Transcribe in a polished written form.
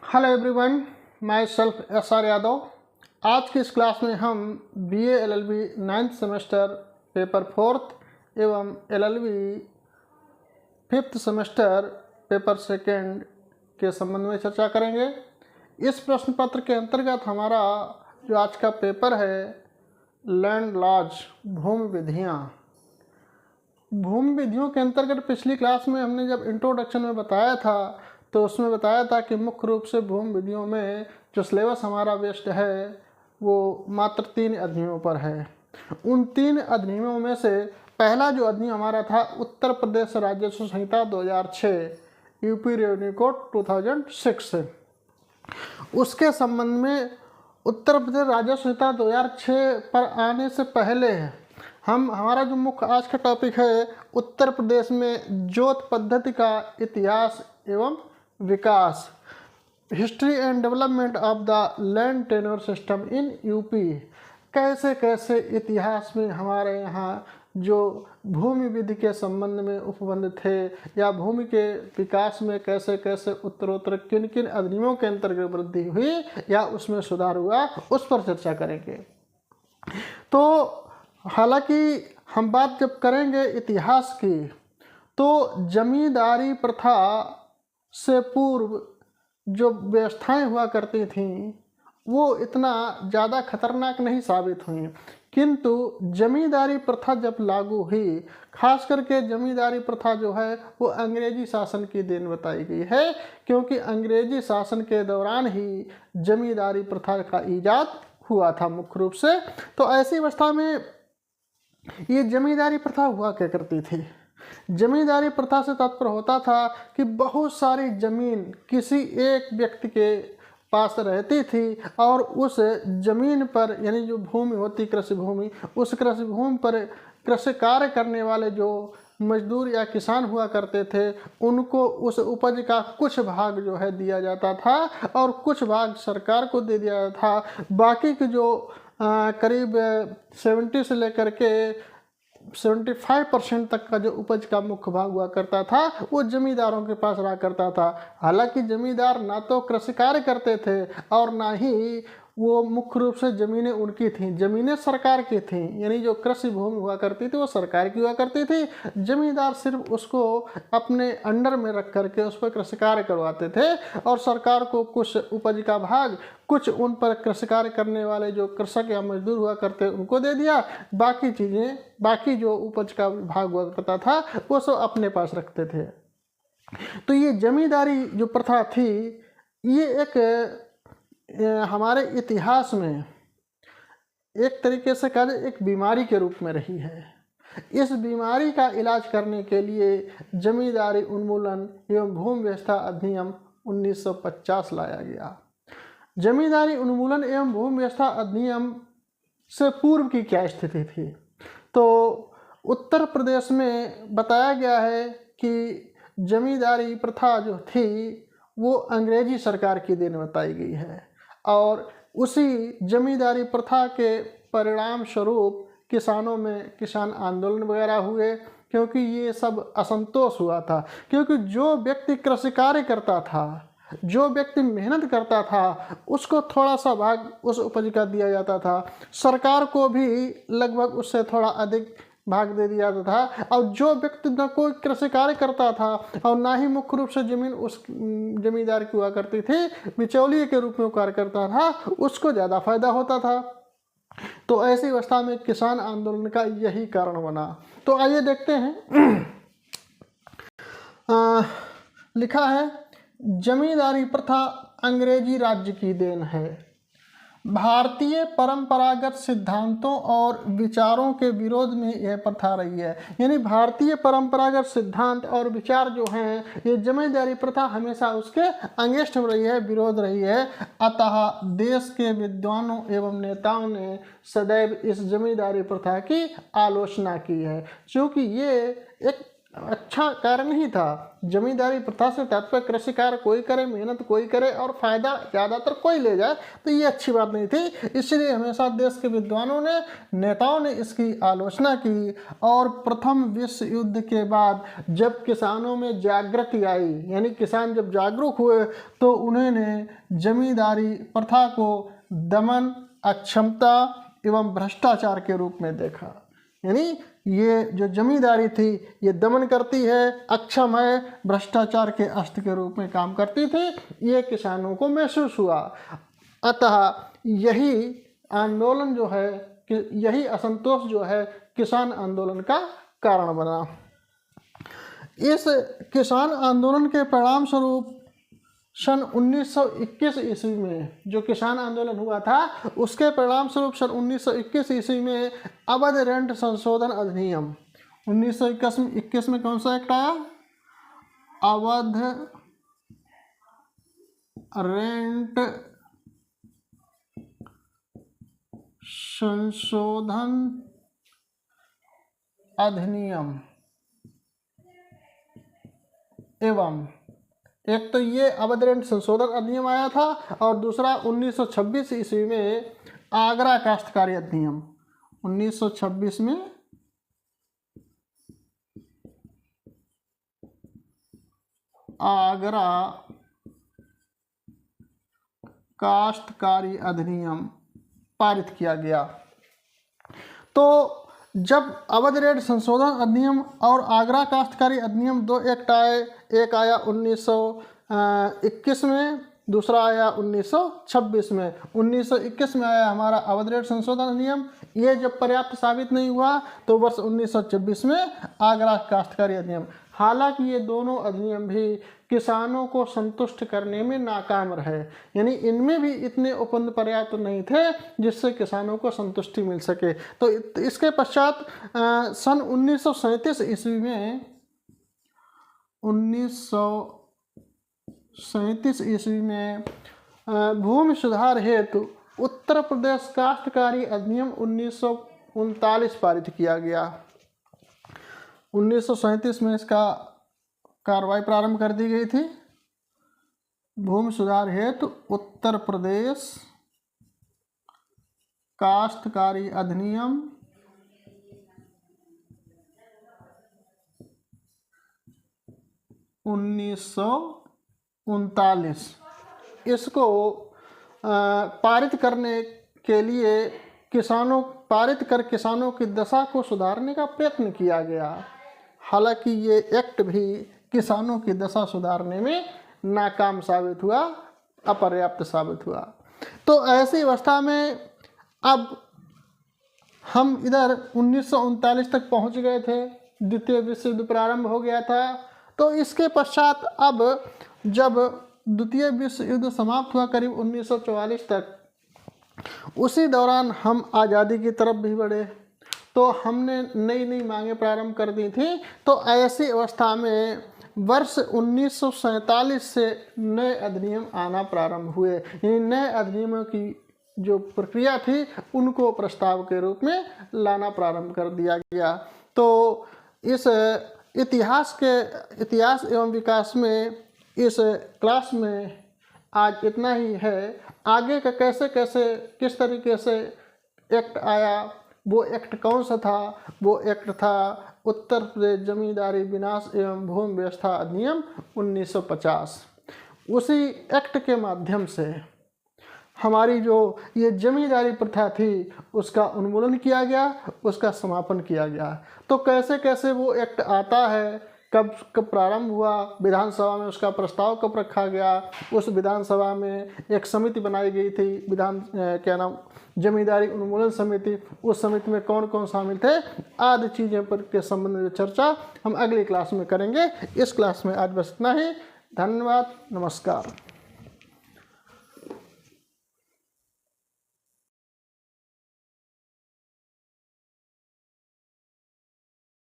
Hello everyone, my self S R Yadav. आज की इस क्लास में हम BA LLB 9th semester paper 4th एवं LLB 5th semester paper 2nd के संबंध में चर्चा करेंगे। इस प्रश्न पत्र के अंतर्गत हमारा जो आज का पेपर है लैंड लॉज, भूमि विधियाँ। भूमि विधियों के अंतर्गत पिछली क्लास में हमने जब इंट्रोडक्शन में बताया था तो उसमें बताया था कि मुख्य रूप से भूमि विधियों में जो सिलेबस हमारा बेस्ड है वो मात्र 3 अधिनियमों पर है। उन 3 अधिनियमों में से पहला जो अधिनियम हमारा था उत्तर प्रदेश राजस्व संहिता 2006, यूपी रेवेन्यू कोड 2006 से। उसके संबंध में उत्तर प्रदेश राजस्व संहिता 2006 पर आने से पहले हमारा जो मुख्य आज का टॉपिक है उत्तर प्रदेश में जोत पद्धति का इतिहास एवं विकास, history and development of the land tenure system in UP. कैसे कैसे इतिहास में हमारे यहाँ जो भूमि विधि के संबंध में उपबंध थे या भूमि के विकास में कैसे कैसे उत्तरोत्तर किन किन अधिनियमों के अंतर्गत वृद्धि हुई या उसमें सुधार हुआ, उस पर चर्चा करेंगे। तो हालांकि हम बात जब करेंगे इतिहास की तो जमींदारी प्रथा से पूर्व जो व्यवस्थाएं हुआ करती थीं वो इतना ज़्यादा खतरनाक नहीं साबित हुई, किंतु जमींदारी प्रथा जब लागू हुई, खास करके जमींदारी प्रथा जो है वो अंग्रेजी शासन की देन बताई गई है, क्योंकि अंग्रेजी शासन के दौरान ही जमींदारी प्रथा का ईजाद हुआ था मुख्य रूप से। तो ऐसी अवस्था में ये जमींदारी प्रथा हुआ क्या करती थी। जमींदारी प्रथा से तात्पर्य होता था कि बहुत सारी जमीन किसी एक व्यक्ति के पास रहती थी और उस जमीन पर यानी जो भूमि होती कृषि भूमि, उस कृषि भूमि पर कृषि कार्य करने वाले जो मजदूर या किसान हुआ करते थे उनको उस उपज का कुछ भाग जो है दिया जाता था और कुछ भाग सरकार को दे दिया था। बाकी के जो करीब 70 से लेकर के 75% तक का जो उपज का मुख्य भाग हुआ करता था वो जमींदारों के पास रहा करता था। हालांकि जमींदार ना तो कृषि कार्य करते थे और ना ही वो मुख्य रूप से ज़मीनें उनकी थीं, ज़मीनें सरकार की थीं, यानी जो कृषि भूमि हुआ करती थी वो सरकार की हुआ करती थी। जमींदार सिर्फ उसको अपने अंडर में रख करके उस पर कृषि कार्य करवाते थे और सरकार को कुछ उपज का भाग कुछ उन पर कृषि कार्य करने वाले जो कृषक या मजदूर हुआ करते उनको दे दिया, बाकी चीज़ें बाकी जो उपज का भाग हुआ करता था वो सब अपने पास रखते थे। तो ये जमींदारी जो प्रथा थी ये एक हमारे इतिहास में एक तरीके से कहा जाए एक बीमारी के रूप में रही है। इस बीमारी का इलाज करने के लिए जमींदारी उन्मूलन एवं भूमि व्यवस्था अधिनियम 1950 लाया गया। जमींदारी उन्मूलन एवं भूमि व्यवस्था अधिनियम से पूर्व की क्या स्थिति थी, तो उत्तर प्रदेश में बताया गया है कि जमींदारी प्रथा जो थी वो अंग्रेजी सरकार की देन बताई गई है और उसी जमींदारी प्रथा के परिणाम स्वरूप किसानों में किसान आंदोलन वगैरह हुए, क्योंकि ये सब असंतोष हुआ था। क्योंकि जो व्यक्ति कृषि कार्य करता था, जो व्यक्ति मेहनत करता था, उसको थोड़ा सा भाग उस उपज का दिया जाता था, सरकार को भी लगभग उससे थोड़ा अधिक भाग दे दिया जाता था। और जो व्यक्ति न कोई कृषि कार्य करता था और ना ही मुख्य रूप से जमीन उस जमींदार की हुआ करती थी, बिचौलिए के रूप में कार्य करता था, उसको ज़्यादा फायदा होता था। तो ऐसी अवस्था में किसान आंदोलन का यही कारण बना। तो आइए देखते हैं। लिखा है जमींदारी प्रथा अंग्रेजी राज्य की देन है। भारतीय परंपरागत सिद्धांतों और विचारों के विरोध में यह प्रथा रही है। यानी भारतीय परंपरागत सिद्धांत और विचार जो हैं ये जमींदारी प्रथा हमेशा उसके अगेंस्ट रही है, विरोध रही है। अतः देश के विद्वानों एवं नेताओं ने सदैव इस जमींदारी प्रथा की आलोचना की है, क्योंकि ये एक अच्छा कार्य नहीं था। जमींदारी प्रथा से तात्पर्य कृषि कार्य कोई करे, मेहनत कोई करे और फायदा ज़्यादातर कोई ले जाए, तो ये अच्छी बात नहीं थी। इसलिए हमेशा देश के विद्वानों ने, नेताओं ने इसकी आलोचना की। और प्रथम विश्व युद्ध के बाद जब किसानों में जागृति आई, यानी किसान जब जागरूक हुए, तो उन्होंने जमींदारी प्रथा को दमन, अक्षमता एवं भ्रष्टाचार के रूप में देखा। यानी ये जो जमींदारी थी ये दमन करती है, अक्षम है, भ्रष्टाचार के अस्त्र के रूप में काम करती थी, ये किसानों को महसूस हुआ। अतः यही आंदोलन जो है, यही असंतोष जो है किसान आंदोलन का कारण बना। इस किसान आंदोलन के परिणाम स्वरूप सन 1921 ईस्वी में जो किसान आंदोलन हुआ था, उसके परिणाम स्वरूप सन 1921 ईस्वी में अवध रेंट संशोधन अधिनियम 1921 में कौन सा एक्ट आया? अवध रेंट संशोधन अधिनियम। एवं एक तो ये अवध रेंट संशोधन अधिनियम आया था, और दूसरा 1926 ईस्वी में आगरा काश्तकारी अधिनियम। 1926 में आगरा काश्तकारी अधिनियम पारित किया गया। तो जब अवध रेंट संशोधन अधिनियम और आगरा काश्तकारी अधिनियम दो एक्ट आए, एक आया 1921 में, दूसरा आया 1926 में। 1921 में आया हमारा अवध रेंट संशोधन अधिनियम, ये जब पर्याप्त साबित नहीं हुआ तो वर्ष 1926 में आगरा काश्तकारी अधिनियम। हालांकि ये दोनों अधिनियम भी किसानों को संतुष्ट करने में नाकाम रहे, यानी इनमें भी इतने उपबंध पर्याप्त नहीं थे जिससे किसानों को संतुष्टि मिल सके। तो इसके पश्चात सन 1937 ईस्वी में 1937 ईस्वी में भूमि सुधार हेतु उत्तर प्रदेश काश्तकारी अधिनियम 1939 पारित किया गया। 1937 में इसका कार्रवाई प्रारंभ कर दी गई थी। भूमि सुधार हेतु उत्तर प्रदेश काश्तकारी अधिनियम 1939, इसको पारित करने के लिए पारित कर किसानों की दशा को सुधारने का प्रयत्न किया गया। हालांकि ये एक्ट भी किसानों की दशा सुधारने में नाकाम साबित हुआ, अपर्याप्त साबित हुआ। तो ऐसी अवस्था में अब हम इधर 1939 तक पहुंच गए थे, द्वितीय विश्व युद्ध प्रारंभ हो गया था। तो इसके पश्चात अब जब द्वितीय विश्व युद्ध समाप्त हुआ करीब 1944 तक, उसी दौरान हम आज़ादी की तरफ भी बढ़े, तो हमने नई नई मांगें प्रारंभ कर दी थी। तो ऐसी अवस्था में वर्ष 1947 से नए अधिनियम आना प्रारंभ हुए। यानी नए अधिनियमों की जो प्रक्रिया थी उनको प्रस्ताव के रूप में लाना प्रारंभ कर दिया गया। तो इस इतिहास एवं विकास में इस क्लास में आज इतना ही है। आगे का कैसे कैसे किस तरीके से एक्ट आया, वो एक्ट कौन सा था? वो एक्ट था उत्तर प्रदेश जमींदारी विनाश एवं भूमि व्यवस्था अधिनियम 1950। उसी एक्ट के माध्यम से हमारी जो ये जमींदारी प्रथा थी उसका उन्मूलन किया गया, उसका समापन किया गया। तो कैसे कैसे वो एक्ट आता है, कब प्रारंभ हुआ, विधानसभा में उसका प्रस्ताव कब रखा गया, उस विधानसभा में एक समिति बनाई गई थी, जमींदारी उन्मूलन समिति, उस समिति में कौन कौन शामिल थे, आदि चीज़ें पर के संबंध में चर्चा हम अगली क्लास में करेंगे। इस क्लास में आज बस इतना ही। धन्यवाद, नमस्कार।